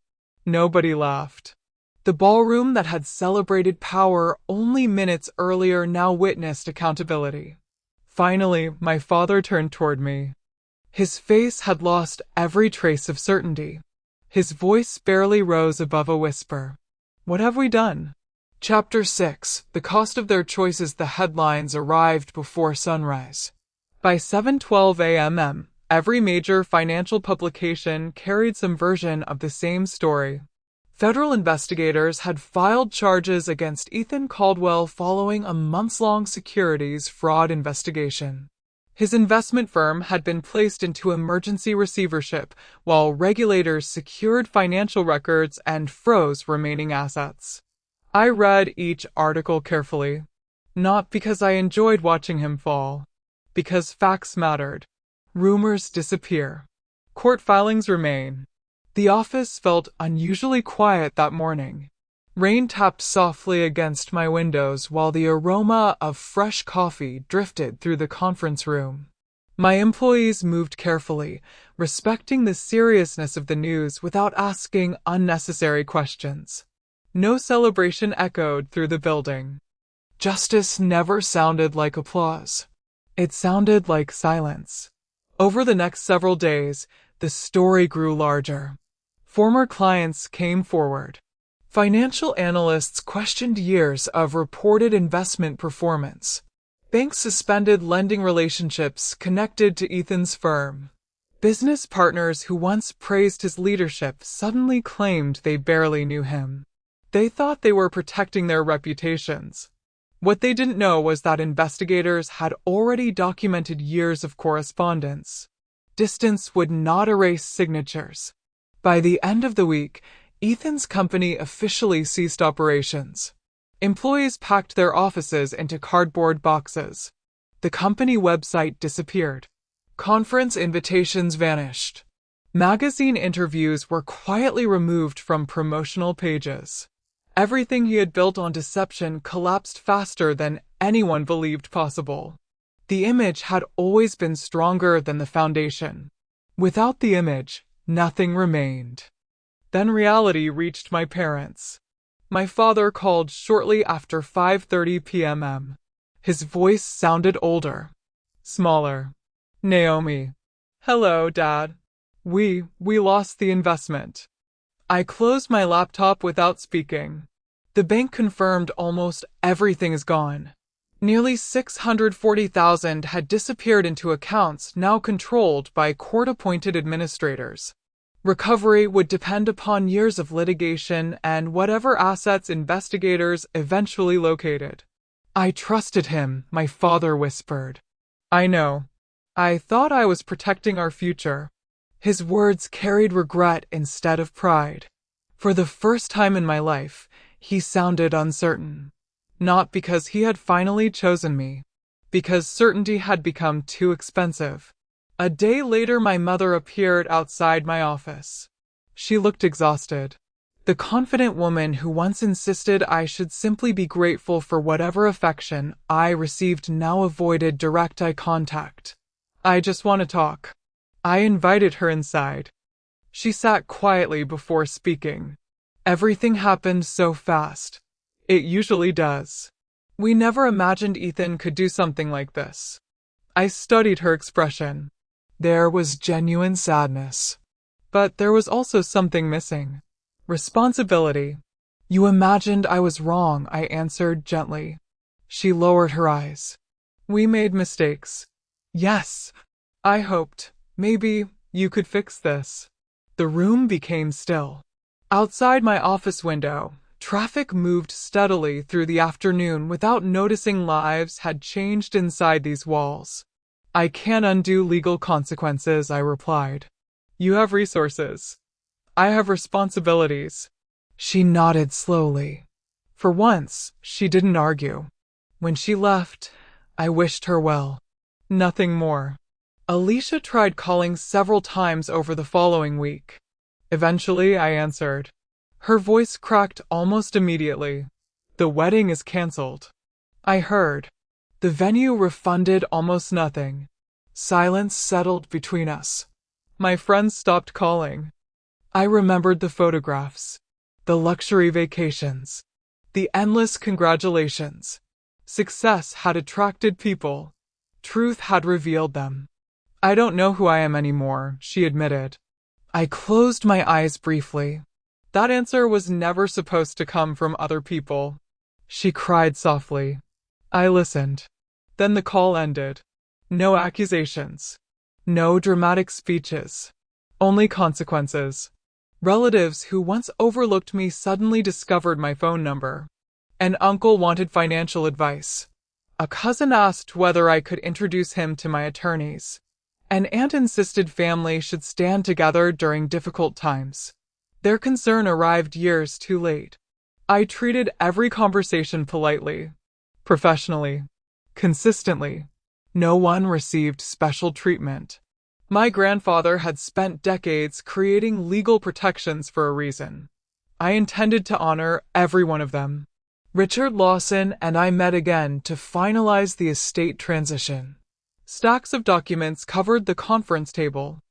Nobody laughed. The ballroom that had celebrated power only minutes earlier now witnessed accountability. Finally, my father turned toward me. His face had lost every trace of certainty. His voice barely rose above a whisper. What have we done? Chapter 6. The cost of their choices. The headlines arrived before sunrise. By 7:12 a.m., every major financial publication carried some version of the same story. Federal investigators had filed charges against Ethan Caldwell following a months-long securities fraud investigation. His investment firm had been placed into emergency receivership, while regulators secured financial records and froze remaining assets. I read each article carefully, not because I enjoyed watching him fall, because facts mattered. Rumors disappear. Court filings remain. The office felt unusually quiet that morning. Rain tapped softly against my windows while the aroma of fresh coffee drifted through the conference room. My employees moved carefully, respecting the seriousness of the news without asking unnecessary questions. No celebration echoed through the building. Justice never sounded like applause. It sounded like silence. Over the next several days, the story grew larger. Former clients came forward. Financial analysts questioned years of reported investment performance. Banks suspended lending relationships connected to Ethan's firm. Business partners who once praised his leadership suddenly claimed they barely knew him. They thought they were protecting their reputations. What they didn't know was that investigators had already documented years of correspondence. Distance would not erase signatures. By the end of the week, Ethan's company officially ceased operations. Employees packed their offices into cardboard boxes. The company website disappeared. Conference invitations vanished. Magazine interviews were quietly removed from promotional pages. Everything he had built on deception collapsed faster than anyone believed possible. The image had always been stronger than the foundation. Without the image, nothing remained. Then reality reached my parents. My father called shortly after 5:30 p.m. His voice sounded older, smaller. Naomi. Hello, Dad. We lost the investment. I closed my laptop without speaking. The bank confirmed almost everything is gone. Nearly $640,000 had disappeared into accounts now controlled by court-appointed administrators. Recovery would depend upon years of litigation and whatever assets investigators eventually located. I trusted him, my father whispered. I know. I thought I was protecting our future. His words carried regret instead of pride. For the first time in my life, he sounded uncertain. Not because he had finally chosen me, because certainty had become too expensive. A day later, my mother appeared outside my office. She looked exhausted. The confident woman who once insisted I should simply be grateful for whatever affection I received now avoided direct eye contact. I just want to talk. I invited her inside. She sat quietly before speaking. Everything happened so fast. It usually does. We never imagined Ethan could do something like this. I studied her expression. There was genuine sadness. But there was also something missing. Responsibility. You imagined I was wrong, I answered gently. She lowered her eyes. We made mistakes. Yes. I hoped, maybe, you could fix this. The room became still. Outside my office window, traffic moved steadily through the afternoon without noticing lives had changed inside these walls. I can't undo legal consequences, I replied. You have resources. I have responsibilities. She nodded slowly. For once, she didn't argue. When she left, I wished her well. Nothing more. Alicia tried calling several times over the following week. Eventually, I answered. Her voice cracked almost immediately. The wedding is cancelled. I heard. The venue refunded almost nothing. Silence settled between us. My friends stopped calling. I remembered the photographs, the luxury vacations, the endless congratulations. Success had attracted people. Truth had revealed them. I don't know who I am anymore, she admitted. I closed my eyes briefly. That answer was never supposed to come from other people. She cried softly. I listened. Then the call ended. No accusations. No dramatic speeches. Only consequences. Relatives who once overlooked me suddenly discovered my phone number. An uncle wanted financial advice. A cousin asked whether I could introduce him to my attorneys. An aunt insisted family should stand together during difficult times. Their concern arrived years too late. I treated every conversation politely, professionally, consistently. No one received special treatment. My grandfather had spent decades creating legal protections for a reason. I intended to honor every one of them. Richard Lawson and I met again to finalize the estate transition. Stacks of documents covered the conference table.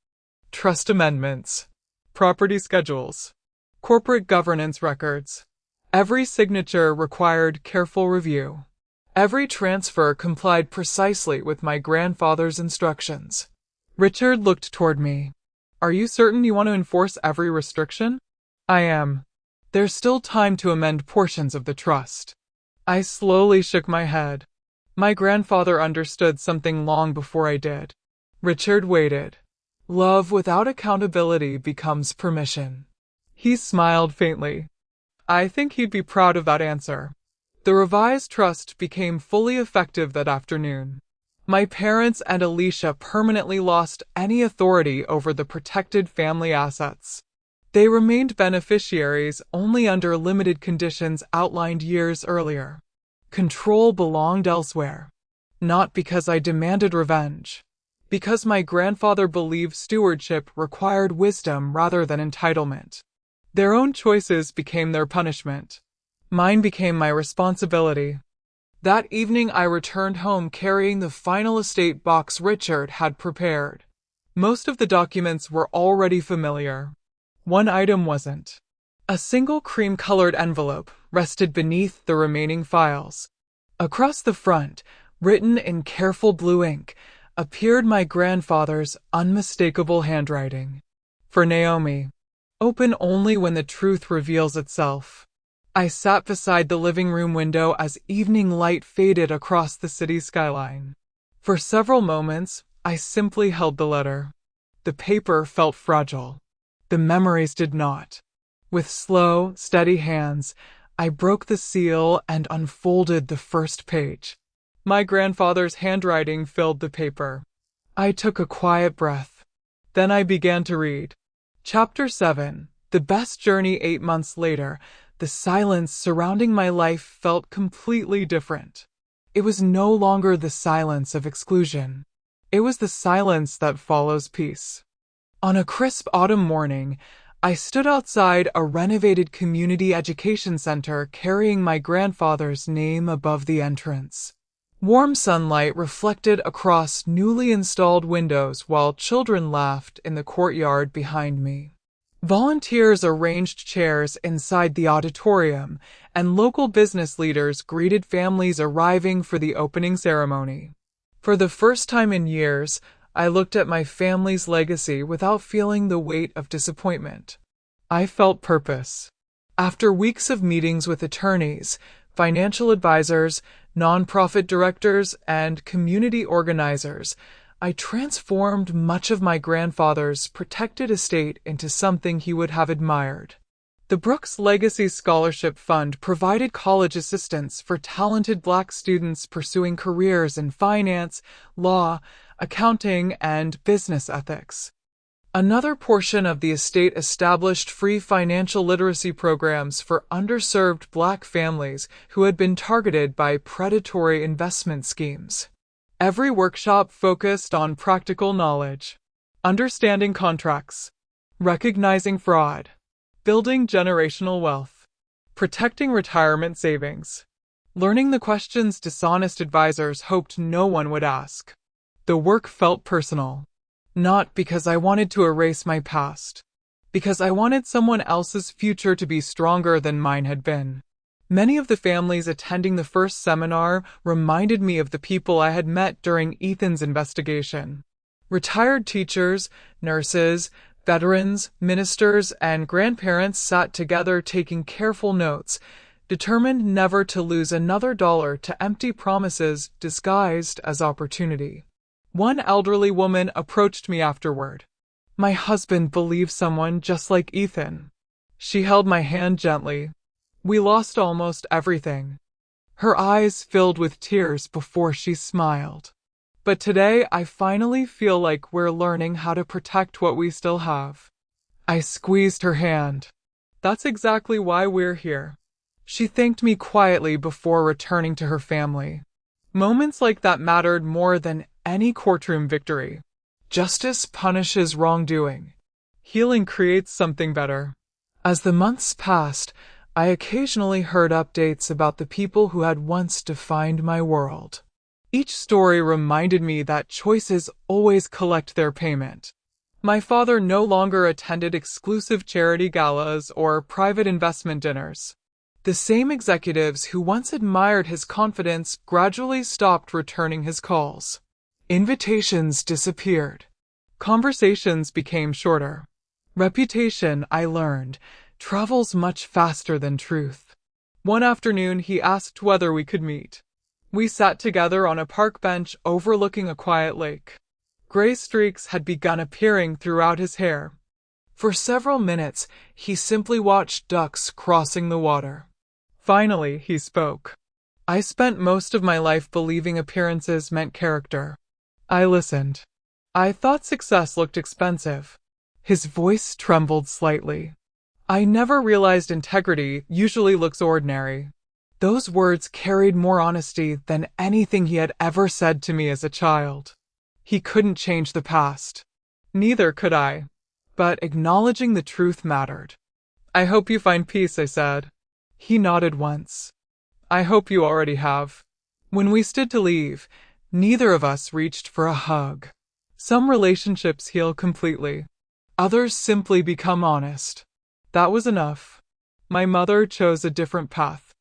Trust amendments, property schedules, corporate governance records. Every signature required careful review. Every transfer complied precisely with my grandfather's instructions. Richard looked toward me. Are you certain you want to enforce every restriction? I am. There's still time to amend portions of the trust. I slowly shook my head. My grandfather understood something long before I did. Richard waited. Love without accountability becomes permission. He smiled faintly. I think he'd be proud of that answer. The revised trust became fully effective that afternoon. My parents and Alicia permanently lost any authority over the protected family assets. They remained beneficiaries only under limited conditions outlined years earlier. Control belonged elsewhere. Not because I demanded revenge. Because my grandfather believed stewardship required wisdom rather than entitlement. Their own choices became their punishment. Mine became my responsibility. That evening I returned home carrying the final estate box Richard had prepared. Most of the documents were already familiar. One item wasn't. A single cream-colored envelope rested beneath the remaining files. Across the front, written in careful blue ink, appeared my grandfather's unmistakable handwriting. For Naomi. Open only when the truth reveals itself. I sat beside the living room window as evening light faded across the city skyline. For several moments, I simply held the letter. The paper felt fragile. The memories did not. With slow, steady hands, I broke the seal and unfolded the first page. My grandfather's handwriting filled the paper. I took a quiet breath. Then I began to read. Chapter 7. The best journey 8 months later. The silence surrounding my life felt completely different. It was no longer the silence of exclusion. It was the silence that follows peace. On a crisp autumn morning, I stood outside a renovated community education center carrying my grandfather's name above the entrance. Warm sunlight reflected across newly installed windows while children laughed in the courtyard behind me. Volunteers arranged chairs inside the auditorium, and local business leaders greeted families arriving for the opening ceremony. For the first time in years, I looked at my family's legacy without feeling the weight of disappointment. I felt purpose. After weeks of meetings with attorneys, financial advisors, nonprofit directors, and community organizers, I transformed much of my grandfather's protected estate into something he would have admired. The Brooks Legacy Scholarship Fund provided college assistance for talented Black students pursuing careers in finance, law, accounting, and business ethics. Another portion of the estate established free financial literacy programs for underserved Black families who had been targeted by predatory investment schemes. Every workshop focused on practical knowledge, understanding contracts, recognizing fraud, building generational wealth, protecting retirement savings, learning the questions dishonest advisors hoped no one would ask. The work felt personal, not because I wanted to erase my past, because I wanted someone else's future to be stronger than mine had been. Many of the families attending the first seminar reminded me of the people I had met during Ethan's investigation. Retired teachers, nurses, veterans, ministers, and grandparents sat together taking careful notes, determined never to lose another dollar to empty promises disguised as opportunity. One elderly woman approached me afterward. My husband believed someone just like Ethan. She held my hand gently. We lost almost everything. Her eyes filled with tears before she smiled. But today I finally feel like we're learning how to protect what we still have. I squeezed her hand. That's exactly why we're here. She thanked me quietly before returning to her family. Moments like that mattered more than any courtroom victory. Justice punishes wrongdoing. Healing creates something better. As the months passed, I occasionally heard updates about the people who had once defined my world. Each story reminded me that choices always collect their payment. My father no longer attended exclusive charity galas or private investment dinners. The same executives who once admired his confidence gradually stopped returning his calls. Invitations disappeared. Conversations became shorter. Reputation, I learned, travels much faster than truth. One afternoon he asked whether we could meet. We sat together on a park bench overlooking a quiet lake. Gray streaks had begun appearing throughout his hair. For several minutes, he simply watched ducks crossing the water. Finally, he spoke. I spent most of my life believing appearances meant character. I listened. I thought success looked expensive. His voice trembled slightly. I never realized integrity usually looks ordinary. Those words carried more honesty than anything he had ever said to me as a child. He couldn't change the past. Neither could I. But acknowledging the truth mattered. I hope you find peace, I said. He nodded once. I hope you already have. When we stood to leave, neither of us reached for a hug. Some relationships heal completely. Others simply become honest. That was enough. My mother chose a different path.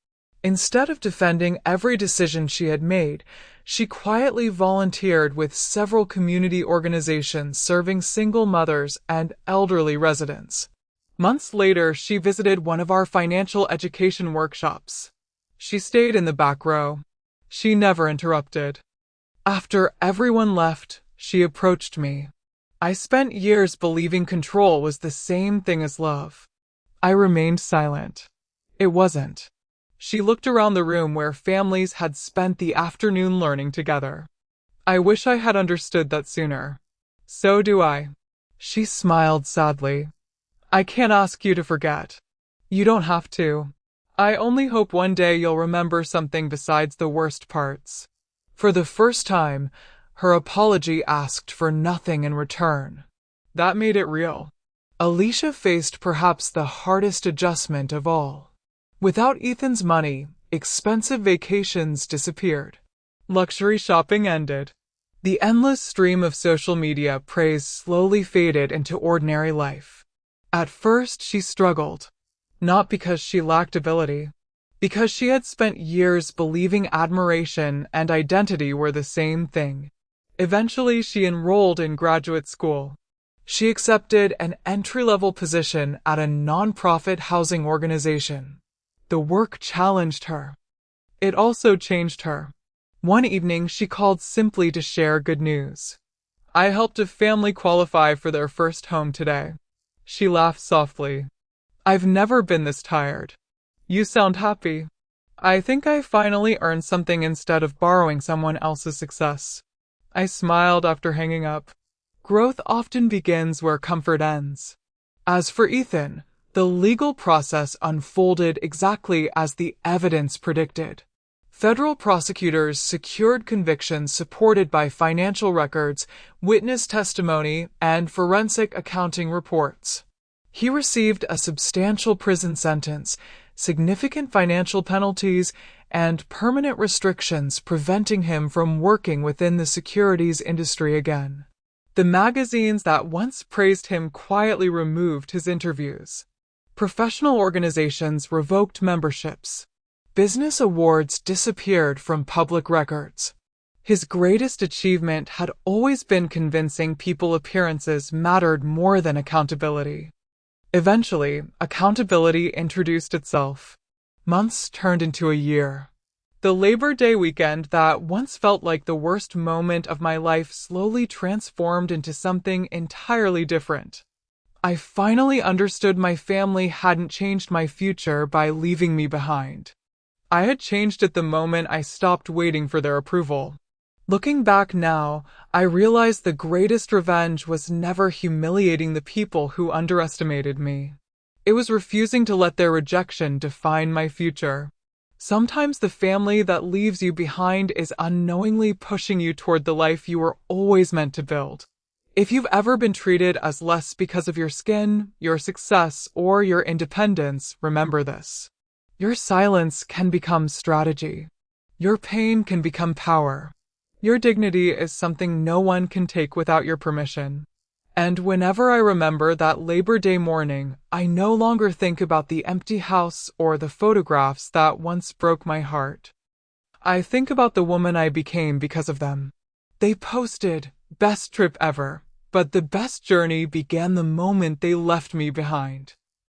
Instead of defending every decision she had made, she quietly volunteered with several community organizations serving single mothers and elderly residents. Months later, she visited one of our financial education workshops. She stayed in the back row. She never interrupted. After everyone left, she approached me. I spent years believing control was the same thing as love. I remained silent. It wasn't. She looked around the room where families had spent the afternoon learning together. I wish I had understood that sooner. So do I. She smiled sadly. I can't ask you to forget. You don't have to. I only hope one day you'll remember something besides the worst parts. For the first time, her apology asked for nothing in return. That made it real. Alicia faced perhaps the hardest adjustment of all. Without Ethan's money, expensive vacations disappeared. Luxury shopping ended. The endless stream of social media praise slowly faded into ordinary life. At first, she struggled. Not because she lacked ability. Because she had spent years believing admiration and identity were the same thing. Eventually, she enrolled in graduate school. She accepted an entry-level position at a nonprofit housing organization. The work challenged her. It also changed her. One evening, she called simply to share good news. I helped a family qualify for their first home today. She laughed softly. I've never been this tired. You sound happy. I think I finally earned something instead of borrowing someone else's success. I smiled after hanging up. Growth often begins where comfort ends. As for Ethan, the legal process unfolded exactly as the evidence predicted. Federal prosecutors secured convictions supported by financial records, witness testimony, and forensic accounting reports. He received a substantial prison sentence, significant financial penalties, and permanent restrictions preventing him from working within the securities industry again. The magazines that once praised him quietly removed his interviews. Professional organizations revoked memberships. Business awards disappeared from public records. His greatest achievement had always been convincing people appearances mattered more than accountability. Eventually, accountability introduced itself. Months turned into a year. The Labor Day weekend that once felt like the worst moment of my life slowly transformed into something entirely different. I finally understood my family hadn't changed my future by leaving me behind. I had changed it the moment I stopped waiting for their approval. Looking back now, I realized the greatest revenge was never humiliating the people who underestimated me. It was refusing to let their rejection define my future. Sometimes the family that leaves you behind is unknowingly pushing you toward the life you were always meant to build. If you've ever been treated as less because of your skin, your success, or your independence, remember this. Your silence can become strategy. Your pain can become power. Your dignity is something no one can take without your permission. And whenever I remember that Labor Day morning, I no longer think about the empty house or the photographs that once broke my heart. I think about the woman I became because of them. They posted, "Best trip ever," but the best journey began the moment they left me behind.